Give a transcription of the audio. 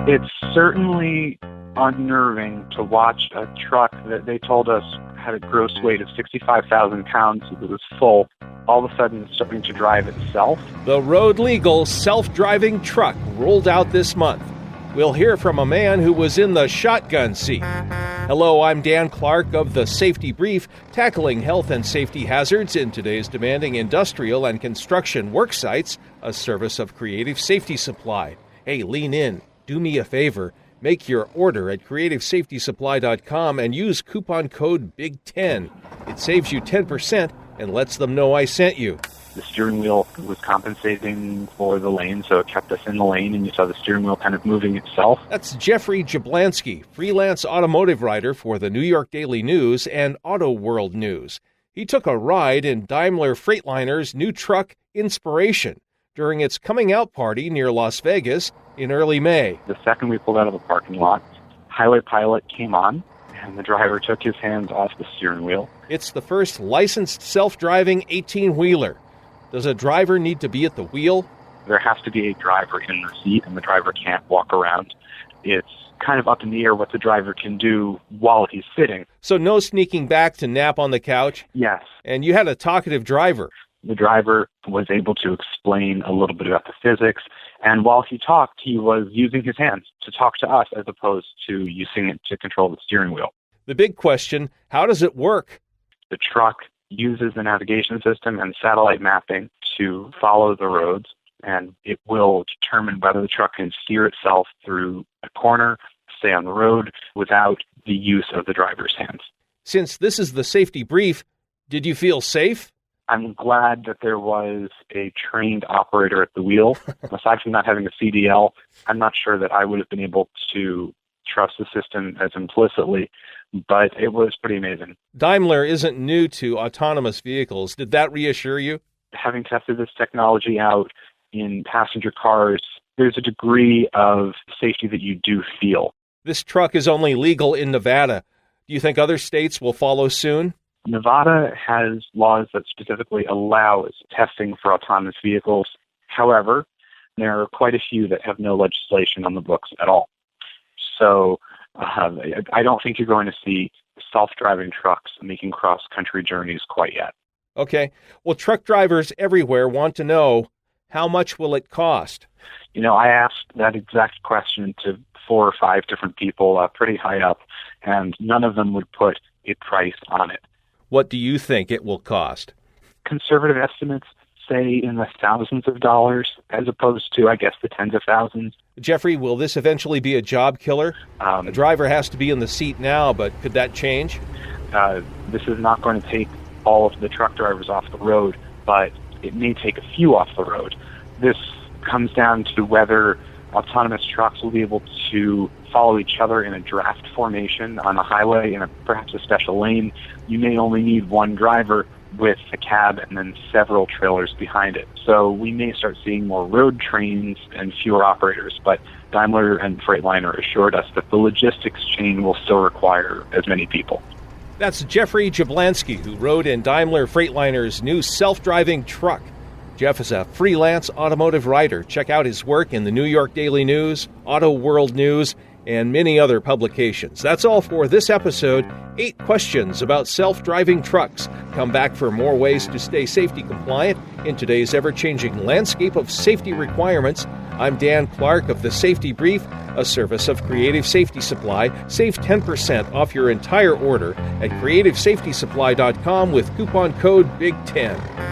It's certainly unnerving to watch a truck that they told us had a gross weight of 65,000 pounds that was full, all of a sudden starting to drive itself. The road-legal self-driving truck rolled out this month. We'll hear from a man who was in the shotgun seat. Hello, I'm Dan Clark of The Safety Brief, tackling health and safety hazards in today's demanding industrial and construction work sites, a service of Creative Safety Supply. Hey, lean in. Do me a favor. Make your order at creativesafetysupply.com and use coupon code BIG10. It saves you 10% and lets them know I sent you. The steering wheel was compensating for the lane, so it kept us in the lane, and you saw the steering wheel kind of moving itself. That's Jeffrey Jablansky, freelance automotive writer for the New York Daily News and Auto World News. He took a ride in Daimler Freightliner's new truck, Inspiration, during its coming out party near Las Vegas in early May. The second we pulled out of the parking lot, Highway Pilot came on, and the driver took his hands off the steering wheel. It's the first licensed self-driving 18-wheeler. Does a driver need to be at the wheel? There has to be a driver in the seat, and the driver can't walk around. It's kind of up in the air what the driver can do while he's sitting. So no sneaking back to nap on the couch? Yes. And you had a talkative driver. The driver was able to explain a little bit about the physics, and while he talked, he was using his hands to talk to us as opposed to using it to control the steering wheel. The big question, how does it work? The truck uses the navigation system and satellite mapping to follow the roads, and it will determine whether the truck can steer itself through a corner, stay on the road, without the use of the driver's hands. Since this is the safety brief, did you feel safe? I'm glad that there was a trained operator at the wheel. Aside from not having a CDL, I'm not sure that I would have been able to trust the system as implicitly, but it was pretty amazing. Daimler isn't new to autonomous vehicles. Did that reassure you? Having tested this technology out in passenger cars, there's a degree of safety that you do feel. This truck is only legal in Nevada. Do you think other states will follow soon? Nevada has laws that specifically allow testing for autonomous vehicles. However, there are quite a few that have no legislation on the books at all. So I don't think you're going to see self-driving trucks making cross-country journeys quite yet. Okay. Well, truck drivers everywhere want to know, how much will it cost? You know, I asked that exact question to 4 or 5 different people pretty high up, and none of them would put a price on it. What do you think it will cost? Conservative estimates say in the thousands of dollars as opposed to, I guess, the tens of thousands. Jeffrey, will this eventually be a job killer? A driver has to be in the seat now, but could that change? This is not going to take all of the truck drivers off the road, but it may take a few off the road. This comes down to whether autonomous trucks will be able to follow each other in a draft formation on a highway in perhaps a special lane. You may only need one driver with a cab and then several trailers behind it. So we may start seeing more road trains and fewer operators, but Daimler and Freightliner assured us that the logistics chain will still require as many people. That's Jeffrey Jablansky, who rode in Daimler Freightliner's new self-driving truck. Jeff is a freelance automotive writer. Check out his work in the New York Daily News, Auto World News, and many other publications. That's all for this episode, 8 questions about self-driving trucks. Come back for more ways to stay safety compliant in today's ever-changing landscape of safety requirements. I'm Dan Clark of The Safety Brief, a service of Creative Safety Supply. Save 10% off your entire order at creativesafetysupply.com with coupon code BIG10.